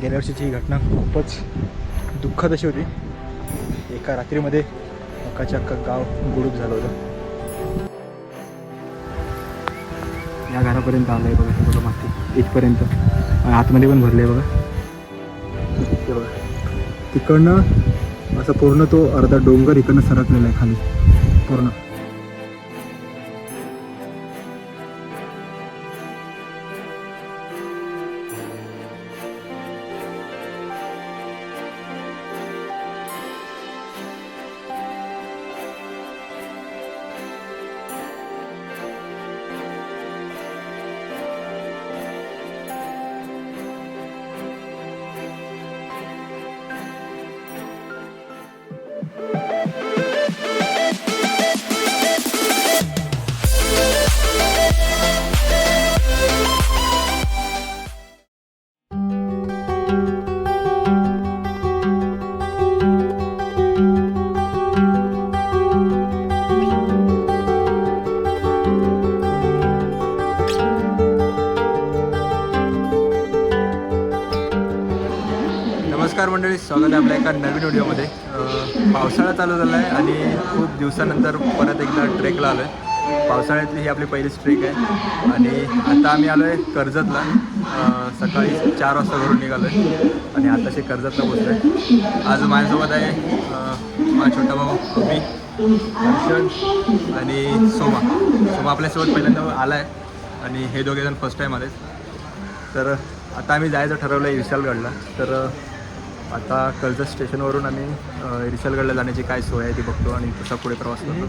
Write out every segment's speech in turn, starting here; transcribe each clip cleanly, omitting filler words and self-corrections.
गेल्या वर्षीची ही घटना खूपच दुःखद अशी होती. एका रात्रीमध्ये अख्खाच्या अख्खं गाव गुडूप झालं होतं. या घरापर्यंत आलं आहे बघा, हे बघा माती इथपर्यंत, आतमध्ये पण भरले आहे बघा. हे बघा तिकडनं असं पूर्ण तो अर्धा डोंगर इकडनं सरकलेला आहे खाली पूर्ण. नमस्कार मंडळी, स्वागत आहे आपल्या एका नवीन व्हिडिओमध्ये. पावसाळा चालू झाला आहे आणि खूप दिवसानंतर परत एकदा ट्रेकला आलो आहे. पावसाळ्यातली ही आपली पहिलीच ट्रेक आहे आणि आता आम्ही आलो आहे कर्जतला. सकाळी 4 वाजता घरून निघालो आहे आणि आताशी कर्जतला पोचलो आहे. आज माझ्यासोबत आहे माझा छोटा भाऊ मी, हर्षद आणि सोमा आपल्यासोबत पहिल्यांदा आला आहे आणि हे दोघेजण फर्स्ट टाईम आले. तर आता आम्ही जायचं ठरवलं आहे विशालगडला. तर आता कर्जत स्टेशनवरून आम्ही विशालगडला जाण्याची काय सोय आहे ती बघतो आणि तसा पुढे प्रवास करतो.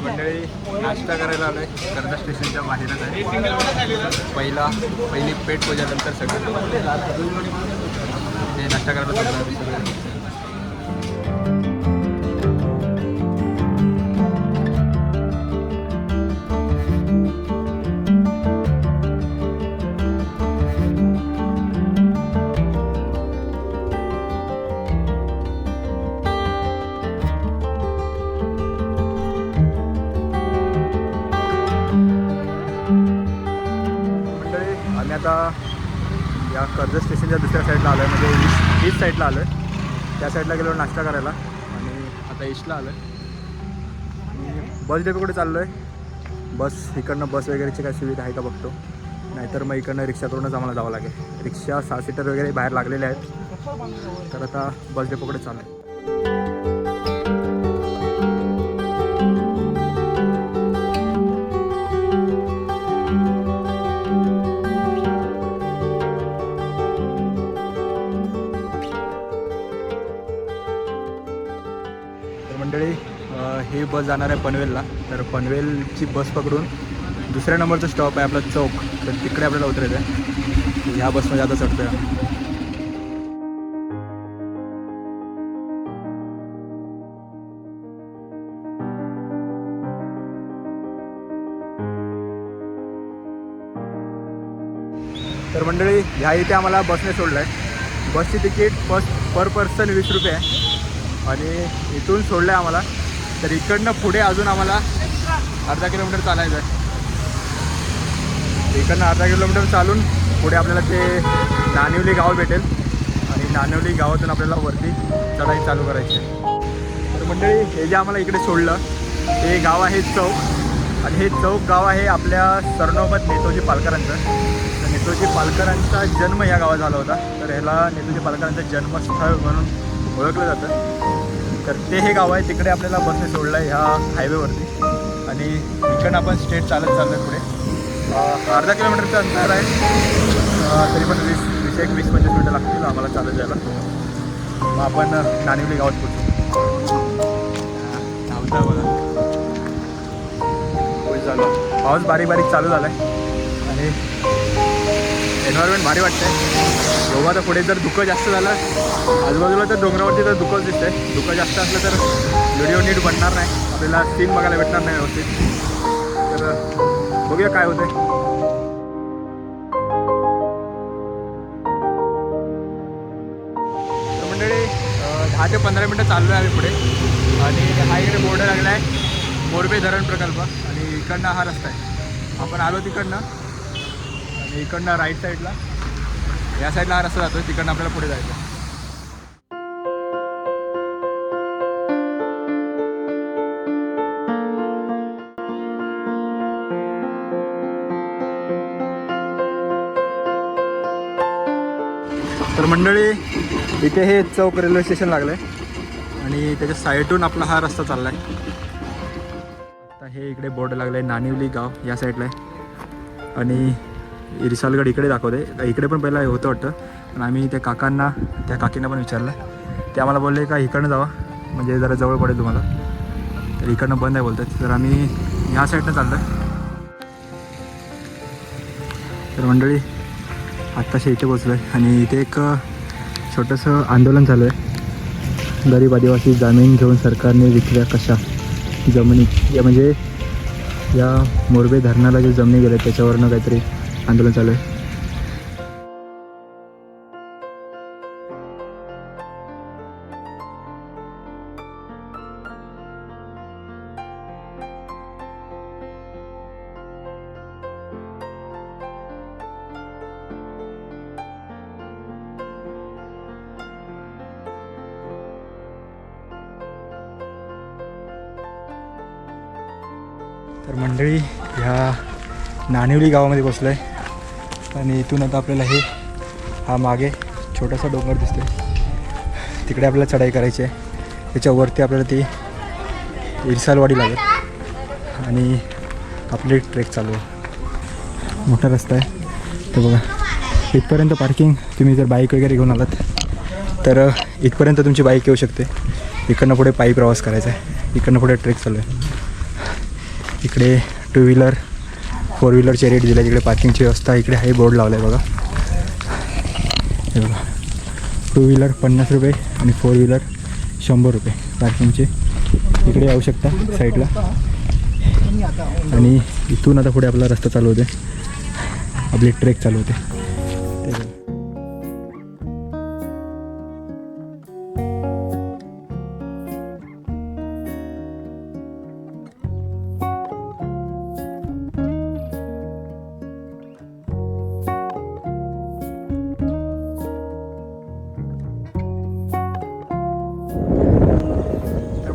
मंडळी नाश्ता करायला आलो आहे, कर्जत स्टेशनच्या बाहेरच आहे. पहिली पेट पूजानंतर सगळं ते नाश्ता करायला सगळं. आम्ही आता या कर्जत स्टेशनच्या दुसऱ्या साईडला आलो आहे, म्हणजे ईस्ट साईडला आलो आहे. त्या साईडला गेलो नाश्ता करायला आणि आता ईस्टला आलो आहे. बस डेपोकडे चाललो आहे. बस इकडनं बस वगैरेची काय सुविधा आहे का बघतो, नाहीतर मग इकडनं रिक्षा करूनच आम्हाला जावं लागेल. रिक्षा 6 सीटर वगैरे बाहेर लागलेले आहेत. तर आता बस डेपोकडे चालू आहे. मंडळी ही बस जाणार आहे पनवेलला. तर पनवेलची बस पकडून दुसऱ्या नंबरचा स्टॉप आहे आपला चौक, तर तिकडे आपल्याला उतरायचं आहे. ह्या बसमध्ये आता चढतो आहे. तर मंडळी ह्या इथे आम्हाला बसने सोडलं आहे. बसची तिकीट पर पर्सन 20 रुपये आहे आणि इथून सोडलं आहे आम्हाला. तर इकडनं पुढे अजून आम्हाला अर्धा किलोमीटर चालायचं आहे. इकडनं अर्धा किलोमीटर चालून पुढे आपल्याला ते नानिवली गाव भेटेल आणि नानिवली गावातून आपल्याला वरती चढाई चालू करायची आहे. तर मंडळी हे जे आम्हाला इकडे सोडलं ते गाव आहे चौक आणि हे चौक गाव आहे आपल्या सरनोबत नेताजी पालकरांचं. तर नेताजी पालकरांचा जन्म या गावात झाला होता. तर ह्याला नेताजी पालकरांचं जन्मस्थळ म्हणून ओळखलं जातं. तर ते हे गाव आहे, तिकडे आपल्याला बसने सोडलं आहे ह्या हायवेवरती आणि इकडनं आपण स्ट्रेट चालत चाललो आहे पुढे. अर्धा किलोमीटरचं अंतर आहे, तरी पण 20-25 मिनटं लागतील आम्हाला चालत जायला. मग आपण नानिवली गावात पोचू. धावता बघा पोच झालं. पाऊस बारीक बारीक चालू झाला आहे आणि एन्व्हायरमेंट भारी वाटतं आहे. तर पुढे जर धुकं जास्त झालं आजूबाजूला तर डोंगरावरती तर धुकंच दिसतं आहे. धुकं जास्त असलं तर व्हिडिओ नीट बनणार नाही, आपल्याला सीन बघायला भेटणार नाही व्यवस्थित. तर बघूया काय होतं आहे. तर मंडळी 10 ते 15 मिनटं चाललो आहे आम्ही पुढे आणि मोरबे धरण प्रकल्प आणि इकडनं हा रस्ता आहे. आपण आलो तिकडनं आणि इकडनं राईट साईडला या साईडला हा रस्ता जातो, तिकडनं आपल्याला पुढे जायचं. तर मंडळी इथे हे चौक रेल्वे स्टेशन लागलं आहे आणि त्याच्या साईडून आपला हा रस्ता चालला आहे. आता हे इकडे बोर्ड लागलं आहे नानिवली गाव या साईडला आहे आणि इरसालगड इकडे दाखवते. इकडे पण पहिला होतं वाटतं, पण आम्ही त्या काकींना पण विचारलं. ते आम्हाला बोलले का इकडनं जावा म्हणजे जरा जवळ पडेल तुम्हाला, तर इकडनं बंद आहे बोलतात. तर आम्ही ह्या साईडनं चाललो आहे. तर मंडळी आत्ताशी इथे पोचलो आहे आणि इथे एक छोटंसं आंदोलन चालू आहे. गरीब आदिवासी जमीन घेऊन सरकारने विकल्या कशा जमिनी, या म्हणजे या मोरबे धरणाला जे जमिनी गेल्या त्याच्यावरनं काहीतरी आंदोलन चालू आहे. तर मंडळी ह्या नानिवली गावामध्ये बसलो आहे आणि इथून आता आपल्याला हा मागे छोटासा डोंगर दिसतो, तिकडे आपल्याला चढाई करायची आहे. त्याच्यावरती आपल्याला ती इरसालवाडी लागेल आणि आपली ट्रेक चालू आहे. मोठा रस्ता आहे तर बघा, इथपर्यंत पार्किंग. तुम्ही जर बाईक वगैरे घेऊन आलात तर इथपर्यंत तुमची बाईक येऊ शकते. इकडनं पुढे पायी प्रवास करायचा आहे, इकडनं पुढे ट्रेक चालू आहे. इकडे 2 व्हीलर 4 व्हीलरचे रेट दिले, तिकडे पार्किंगची व्यवस्था इकडे आहे, बोर्ड लावला आहे बघा. हे बघा 2 व्हीलर 50 रुपये आणि 4 व्हीलर 100 रुपये पार्किंगचे. इकडे येऊ शकता साईडला आणि इथून आता पुढे आपला रस्ता चालू होते, आपली ट्रेक चालू होते.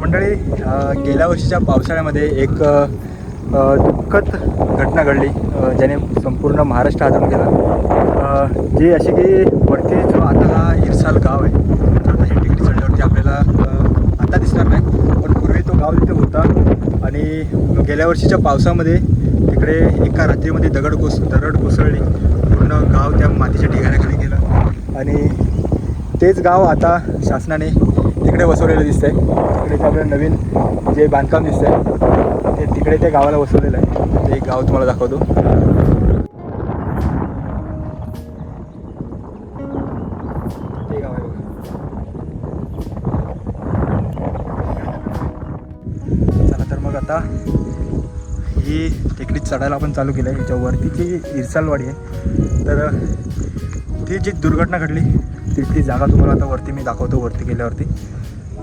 मंडळी गेल्या वर्षीच्या पावसाळ्यामध्ये एक दुःखद घटना घडली, ज्याने संपूर्ण महाराष्ट्र हादरून गेला. जी अशी की वरती जो आता हा इरसाल गाव आहे, आता हे टेकडी चढल्यावरती आपल्याला आता दिसणार नाही, पण पूर्वी तो गाव तिथे होता. आणि गेल्या वर्षीच्या पावसामध्ये तिकडे एका रात्रीमध्ये दरड कोसळली, पूर्ण गाव त्या मातीच्या ढिगाऱ्याखाली गेलं आणि तेच गाव आता शासनाने तिकडे बसवलेलं दिसतंय. तिकडे आपल्याला नवीन जे बांधकाम दिसतंय ते तिकडे त्या गावाला बसवलेलं आहे. ते गाव तुम्हाला दाखवतो. ते गाव आहे बघा. चला तर मग आता ही टेकडी चढायला आपण चालू केलं आहे. याच्यावरती जी इरसालवाडी आहे, तर ती जी दुर्घटना घडली तिथली जागा तुम्हाला आता वरती मी दाखवतो. वरती गेल्यावरती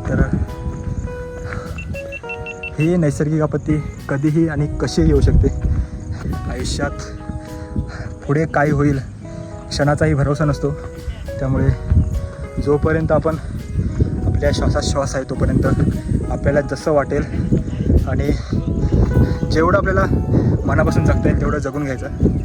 तर ही नैसर्गिक आपत्ती कधीही आणि कशीही येऊ शकते. आयुष्यात पुढे काय होईल क्षणाचाही भरोसा नसतो. त्यामुळे जोपर्यंत आपण आपल्या श्वासात आहे तोपर्यंत आपल्याला जसं वाटेल आणि जेवढं आपल्याला मनापासून जगता येईल तेवढं जगून घ्यायचं.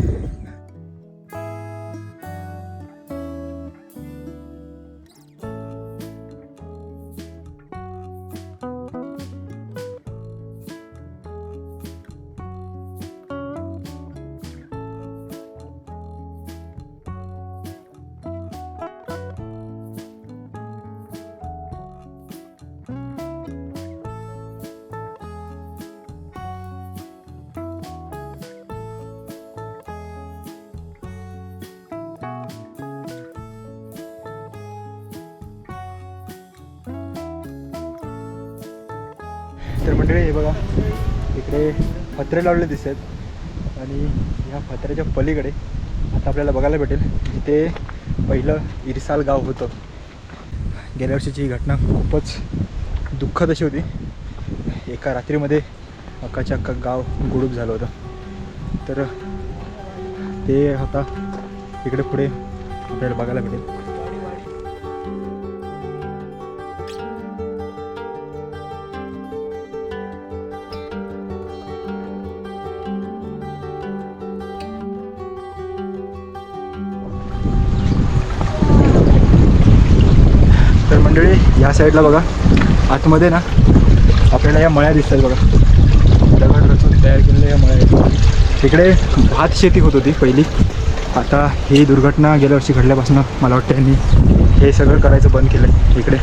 तर मंडळी हे बघा, इकडे पत्रे लावलेले दिसत आहेत आणि ह्या पत्र्याच्या पलीकडे आता आपल्याला बघायला भेटेल जिथे पहिलं इरसाल गाव होतं. गेल्या वर्षीची ही घटना खूपच दुःखद अशी होती. एका रात्रीमध्ये अख्खाच्या अख्खा गाव गुडूप झालं होतं. तर ते आता इकडे पुढे आपल्याला बघायला भेटेल. तर मंडळी ह्या साईडला बघा आतमध्ये ना आपल्याला या मळ्या दिसतात बघा. दगड रचून तयार केलेल्या या मळ्या आहेत. तिकडे भात शेती होत होती पहिली. आता ही दुर्घटना गेल्या वर्षी घडल्यापासून मला वाटतं यांनी हे सगळं करायचं बंद केलं आहे इकडे.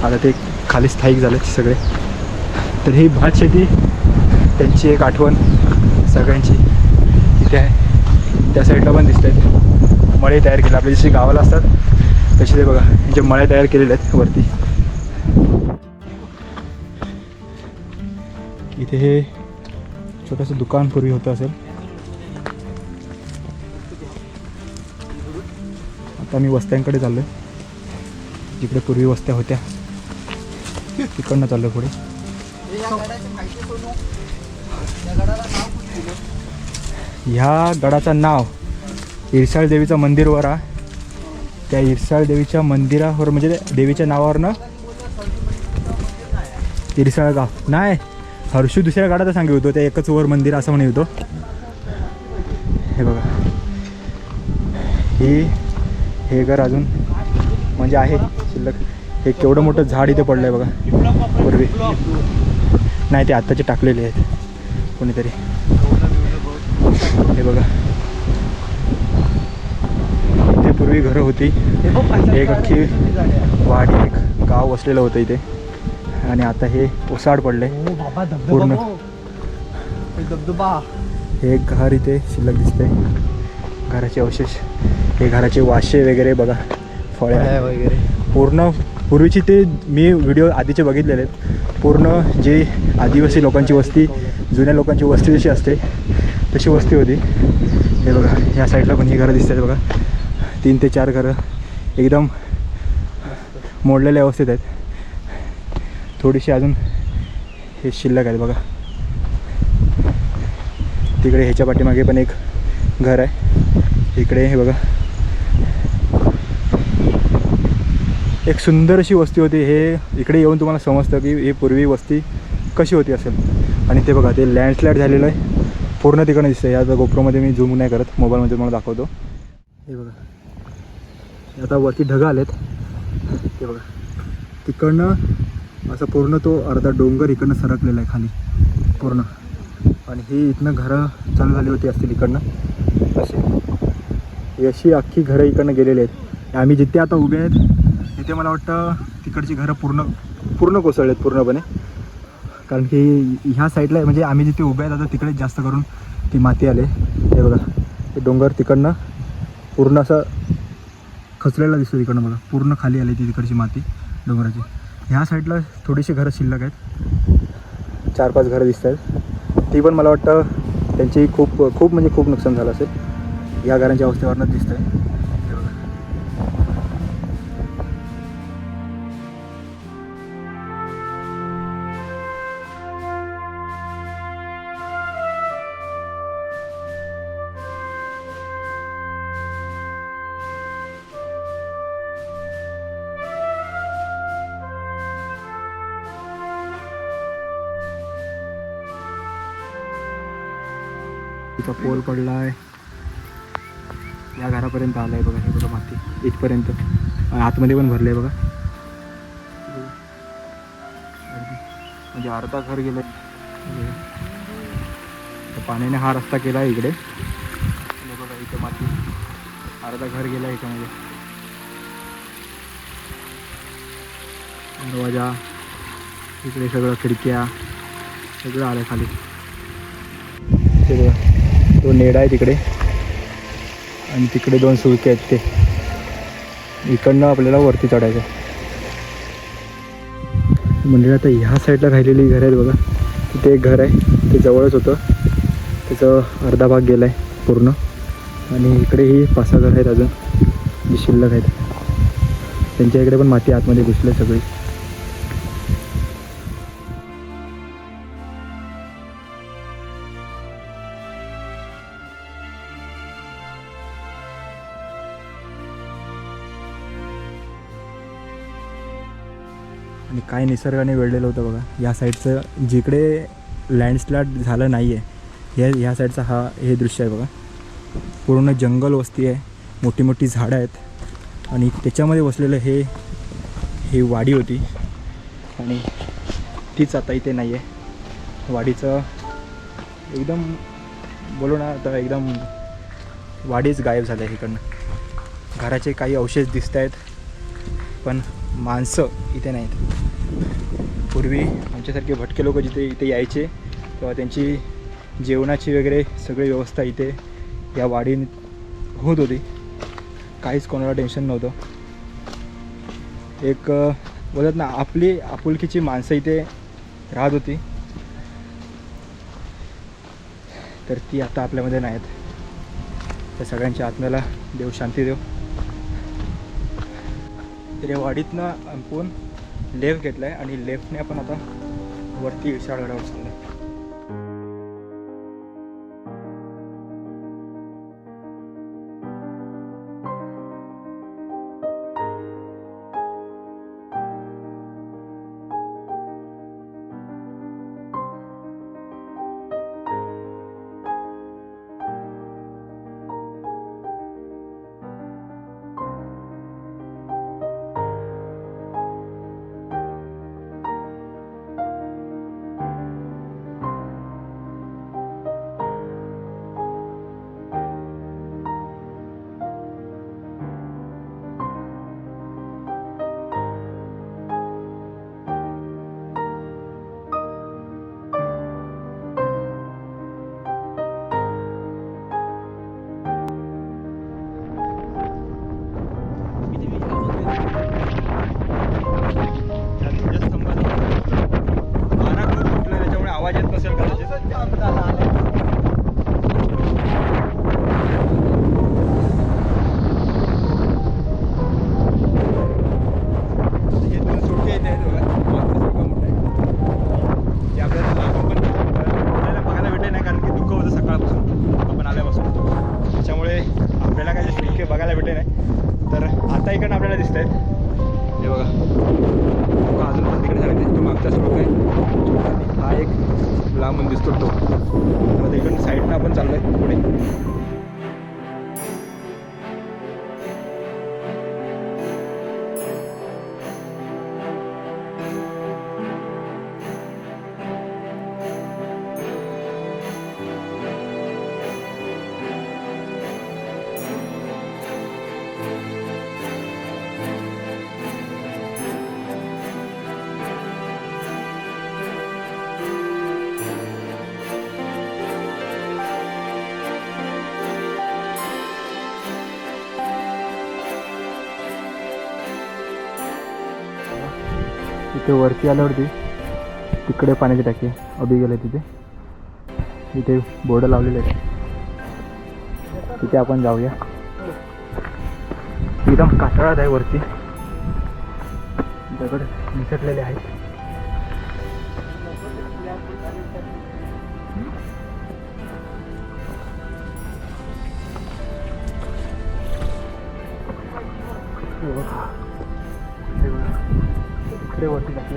आता ते खाली स्थायिक झाले सगळे. तर ही भात शेती त्यांची एक आठवण सगळ्यांची इथे आहे. त्या साईडला पण दिसत आहेत मळे तयार केले. आपले जसे गावाला असतात तसे ते बघा यांचे मळे तयार केलेले आहेत वरती. इथे हे छोटंसं दुकान पूर्वी होतं असेल. आता मी वस्त्यांकडे चाललो आहे. जिकडे पूर्वी वस्त्या होत्या तिकडनं चाललो पुढे. ह्या गडाचं नाव इरसाळ देवीचं मंदिरवर आहे. त्या इरसाळ देवीच्या मंदिरावर म्हणजे देवीच्या नावावरनं इरसाळ गाव नाही. हर्षू दुसऱ्या गाडाचा सांगित होतो त्या एकच वर मंदिर असं म्हणे होतो. हे बघा हे घर अजून म्हणजे आहे शिल्लक. हे केवढं मोठं झाड इथे पडलं आहे बघा पूर्वी. नाही ते आत्ताचे टाकलेले आहेत कोणीतरी. हे बघा इथे पूर्वी घरं होती. एक अख्खी वाडी एक गाव वसलेलं होतं इथे. आणि आता हे ओसाड पडले पूर्ण. हे एक घर इथे शिल्लक दिसतंय. घराचे अवशेष हे घराचे वाशे वगैरे बघा फळ्या वगैरे पूर्ण पूर्वीची. ते मी व्हिडिओ आधीचे बघितलेले आहेत. पूर्ण जे आदिवासी लोकांची वस्ती जुन्या लोकांची वस्ती जशी असते तशी वस्ती होती. हे बघा ह्या साईडला पण ही घरं दिसत आहेत बघा. 3 ते 4 घरं एकदम मोडलेल्या अवस्थेत आहेत. थोडीशी अजून हे शिल्लक आहेत बघा. तिकडे ह्याच्या पाठीमागे पण एक घर आहे. इकडे हे बघा एक सुंदर अशी वस्ती होती. हे इकडे येऊन तुम्हाला समजतं की ही पूर्वी वस्ती कशी होती असेल. आणि ते बघा ते लँडस्लाईड झालेलं आहे पूर्ण तिकडनं दिसतं. या गोप्रोमध्ये मी झूम नाही करत, मोबाईलमध्ये तुम्हाला दाखवतो. हे बघा आता वरती ढगं आलेत. ते बघा तिकडनं असं पूर्ण तो अर्धा डोंगर इकडनं सरकलेला आहे खाली पूर्ण. आणि ही इथनं घरं चालू झाली होती असतील इकडनं अशी. अशी अख्खी घरं इकडनं गेलेली आहेत. आम्ही जिथे आता उभे आहेत तिथे मला वाटतं तिकडची घरं पूर्ण कोसळले आहेत पूर्णपणे. कारण की ह्या साईडला म्हणजे आम्ही जिथे उभे आहेत आता तिकडेच जास्त करून ती माती आले. हे बघा ते डोंगर तिकडनं पूर्ण असं खचलेला दिसतो तिकडनं बघा. पूर्ण खाली आली ती तिकडची माती डोंगराची. ह्या साईडला थोडीशी घरं शिल्लक आहेत. 4-5 घरं दिसत आहेत. ती पण मला वाटतं त्यांची खूप म्हणजे खूप नुकसान झालं असेल. ह्या घरांच्या अवस्थेवरनंच दिसतं आहे. तिचा पोल पडला आहे. या घरापर्यंत आला आहे बघा. हे बघा माती इथपर्यंत. आतमध्ये पण भरले आहे बघा. म्हणजे अर्धा घर गेलं. पाण्याने हा रस्ता केला आहे इकडे. बघा इथं माती अर्धा घर गेला आहे याच्यामध्ये. दरवाजा इकडे सगळं खिडक्या सगळं आलं खाली. ते बघा तो नेडा आहे तिकडे आणि तिकडे 2 सुळके आहेत. ते इकडनं आपल्याला वरती चढायचं म्हणजे. आता ह्या साईडला राहिलेली घरं आहेत बघा. तिथे एक घर आहे ते जवळच होतं. त्याचं अर्धा भाग गेला आहे पूर्ण. आणि इकडे ही 5-6 घरं आहेत अजून जी शिल्लक आहेत. त्यांच्या इकडे पण माती आतमध्ये घुसली सगळी. आणि काय निसर्गाने वेढलेलं होतं बघा. या साईडचं जिकडे लँडस्लाईड झालं नाही आहे ह्या साईडचा हे दृश्य आहे बघा. पूर्ण जंगल वस्ती आहे, मोठी मोठी झाडं आहेत आणि त्याच्यामध्ये बसलेलं हे वाडी होती आणि तीच आता इथे नाही आहे. वाडीचं एकदम बोलू ना तर एकदम वाडीच गायब झालं आहे इकडनं. घराचे काही अवशेष दिसत आहेत पण माणसं इथे नाहीत. पूर्वी आमच्यासारखे भटके लोक जिथे इथे यायचे तेव्हा त्यांची जेवणाची वगैरे सगळी व्यवस्था इथे या वाडीत होत होती. काहीच कोणाला टेन्शन नव्हतं. एक बोलत ना आपली आपुलकीची माणसं इथे राहत होती, तर ती आता आपल्यामध्ये नाहीत. त्या सगळ्यांच्या आत्म्याला देव शांती देव. तर या वाडीतनं आपण लेफ्ट घेतला आहे आणि लेफ्टने आपण आता वरती विशाळगडावर चाललो आहे. आवाज येत नसेल कदाचित. हे दोन सुटके इथे आहेत बघा. मोठं आहे ते आपल्याला लांबून पण आपल्याला बघायला भेटले नाही कारण की दुःख होतं सकाळपासून आपण आल्यापासून. त्याच्यामुळे आपल्याला काही सुटके बघायला भेटले नाही. तर आता इकडनं आपल्याला दिसत आहेत हे बघा. अजून पण तिकडे झाले तो मागचा स्ट्रोक आहे. हा एक लांबून दिसतो तो. तर इकडून साईडनं आपण चाललो आहे पुढे. इथे वरती आल्यावरती तिकडे पाण्याची टाकी अभि गेलं तिथे. इथे बोर्ड लावलेले आहे, तिथे आपण जाऊया. एकदम कातळात आहे वरती, दगड निसटलेले आहेत. इकडे वरती टाकी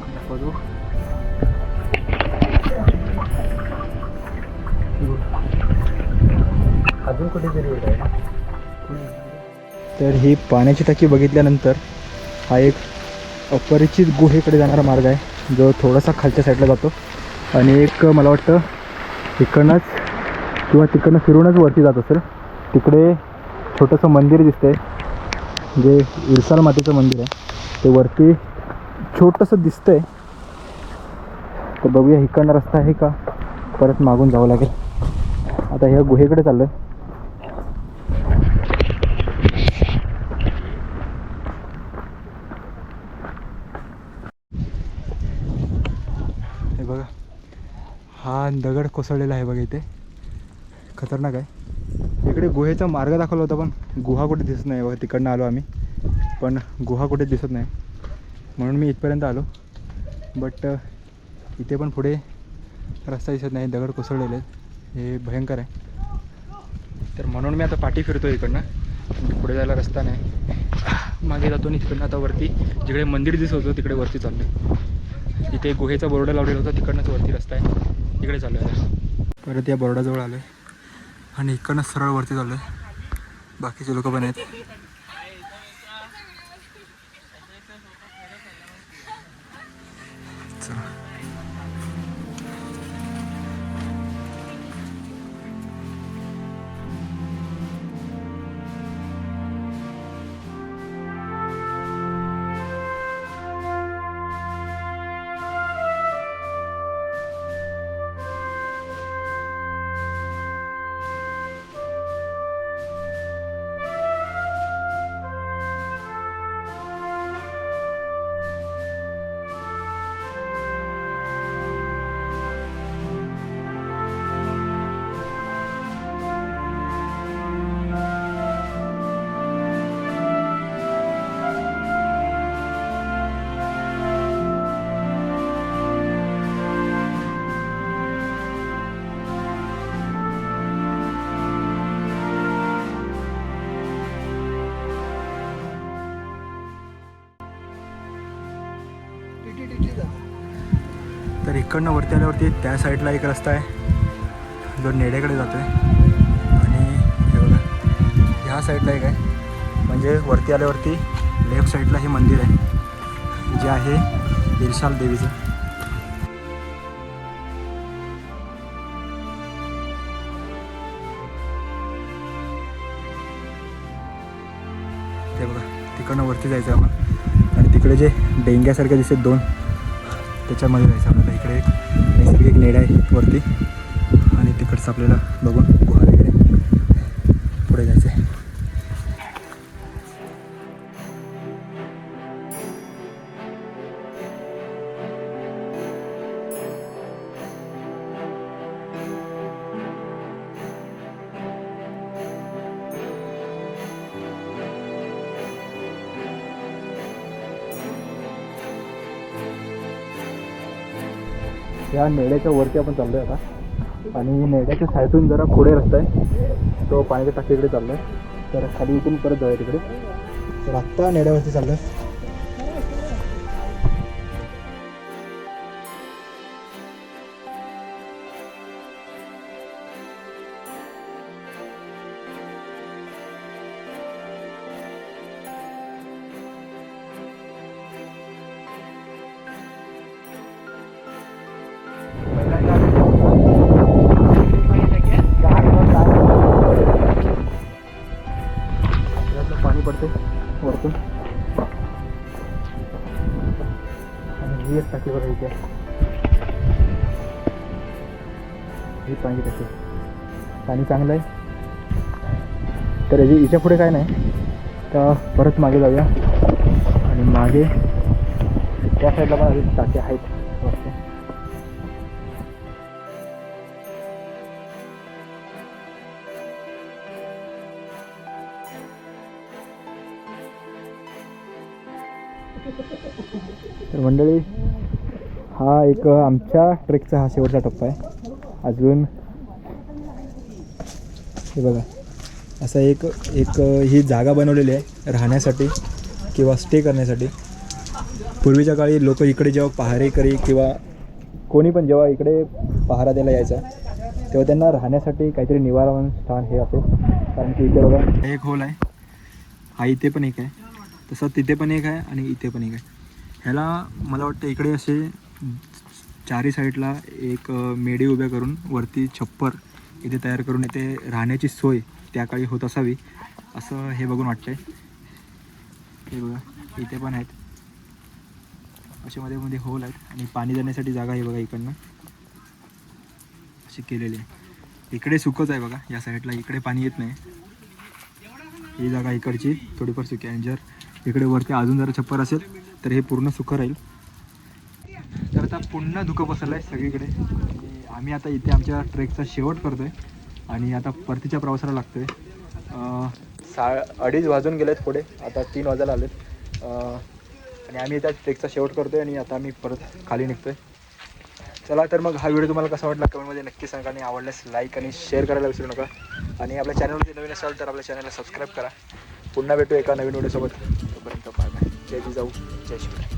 दाखवतो. अजून कुठेतरी येत आहे. तर ही पाण्याची टाकी बघितल्यानंतर हा एक अपरिचित गुहेकडे जाणारा मार्ग आहे जो थोडासा खालच्या साईडला जातो आणि एक मला वाटतं इकडनंच किंवा तिकडनं फिरूनच वरती जात असेल. तिकडे छोटंसं मंदिर दिसतंय जे इरसाल मातेचं मंदिर आहे. ते वरती छोटंसं दिसतंय. तर बघूया इकडनं रस्ता आहे का, परत मागून जावं लागेल. आता ह्या गुहेकडे चाललं आहे. हे बघा हा दगड कोसळलेला आहे बघा. इथे खतरनाक आहे. इकडे गुहेचा मार्ग दाखवला होता पण गुहा कुठे दिसत नाही बघा. तिकडनं आलो आम्ही पण गुहा कुठे दिसत नाही म्हणून मी इथपर्यंत आलो. बट इथे पण पुढे रस्ता दिसत नाही, दगड कोसळलेले आहेत. हे भयंकर आहे. तर म्हणून मी आता पाठी फिरतो इकडनं. पुढे जायला रस्ता नाही, मागे जातो आणि तिकडनं आता वरती जिकडे मंदिर दिसत होतं तिकडे वरती चाललो आहे. इथे गुहेचा बोर्ड लावलेला होता, तिकडनंच वरती रस्ता आहे, तिकडे चाललो आहे. परत या बोर्डाजवळ आलो आहे आणि इकडनं सरळ वरती चाललो आहे. बाकीचे लोक पण आहेत. चला तर इकडनं वरती आल्यावरती त्या साईडला एक रस्ता आहे जो नेड्याकडे जातो आहे आणि हे बघा ह्या साईडला एक आहे, म्हणजे वरती आल्यावरती लेफ्ट साईडला हे मंदिर आहे जे आहे इर्शाल देवीचं. ते बघा तिकडनं वरती जायचं आहे आपण आणि तिकडे जे डेंग्यासारखे दिसत दोन त्याच्यामध्ये जायचं आपल्याला. इकडे एक नैसर्गिक नेडा आहे वरती आणि तिकडचं आपल्याला बघून गुहा वगैरे पुढे जायचं आहे. या नेड्याच्या वरती आपण चाललो आहे आता आणि नेड्याच्या साईडून जरा पुढे रस्ता आहे तो पाण्याच्या टाकीकडे चाललो आहे. तर खाली इथून परत जाऊया तिकडे. तर आत्ता नेड्यावरती चाललो आहे. पाणी पडते वरतून आणि ही एक टाकी बघा इथे, ही पाणी टाकी, पाणी चांगलं आहे. तर याच्या पुढे काय नाही, तर परत मागे जाऊया आणि मागे त्या साईडला पण अजून टाकी आहेत वरती. तर मंडळी हा एक आमच्या ट्रेकचा हा शेवटचा टप्पा आहे. अजून हे बघा असं एक ही जागा बनवलेली आहे राहण्यासाठी किंवा स्टे करण्यासाठी. पूर्वीच्या काळी लोक इकडे जेव्हा पहारेकरी किंवा कोणी पण जेव्हा इकडे पहारा द्यायला यायचा तेव्हा त्यांना राहण्यासाठी काहीतरी निवारण स्थान हे असेल. कारण की इथे बघा एक होल आहे, हा इथे पण एक आहे, तसं तिथे पण एक आहे आणि इथे पण एक आहे. ह्याला मला वाटतं इकडे असे चारी साईडला एक मेढे उभ्या करून वरती छप्पर इथे तयार करून इथे राहण्याची सोय त्या काळी होत असावी असं हे बघून वाटतंय. हे बघा इथे पण आहेत असे मध्ये मध्ये होल आहेत आणि पाणी जाण्यासाठी जागा आहे बघा इकडनं अशी केलेली आहे. इकडे सुकच आहे बघा या साईडला, इकडे पाणी येत नाही. ही जागा इकडची थोडीफार सुकी आहे आणि जर इकडे वरती अजून जरा छप्पर असेल तर हे पूर्ण सुकं राहील. तर आता पुन्हा धुकं बसलं आहे सगळीकडे आणि आम्ही आता इथे आमच्या ट्रेकचा शेवट करतो आहे आणि आता परतीच्या प्रवासाला लागतो आहे. 2:30 वाजून गेले आहेत पुढे, आता 3 वाजायला आलेत आणि आम्ही त्या ट्रेकचा शेवट करतो आहे आणि आता आम्ही परत खाली निघतो आहे. चला तर मग हा व्हिडिओ तुम्हाला कसा वाटला कमेंटमध्ये नक्की सांगा आणि आवडल्यास लाईक आणि शेअर करायला विसरू नका आणि आपल्या चॅनलवरती नवीन असाल तर आपल्या चॅनलला सबस्क्राईब करा. पुन्हा भेटू एका नवीन व्हिडिओसोबत. तोपर्यंत बाय बाय. जय जिजाऊ जय शिवराय.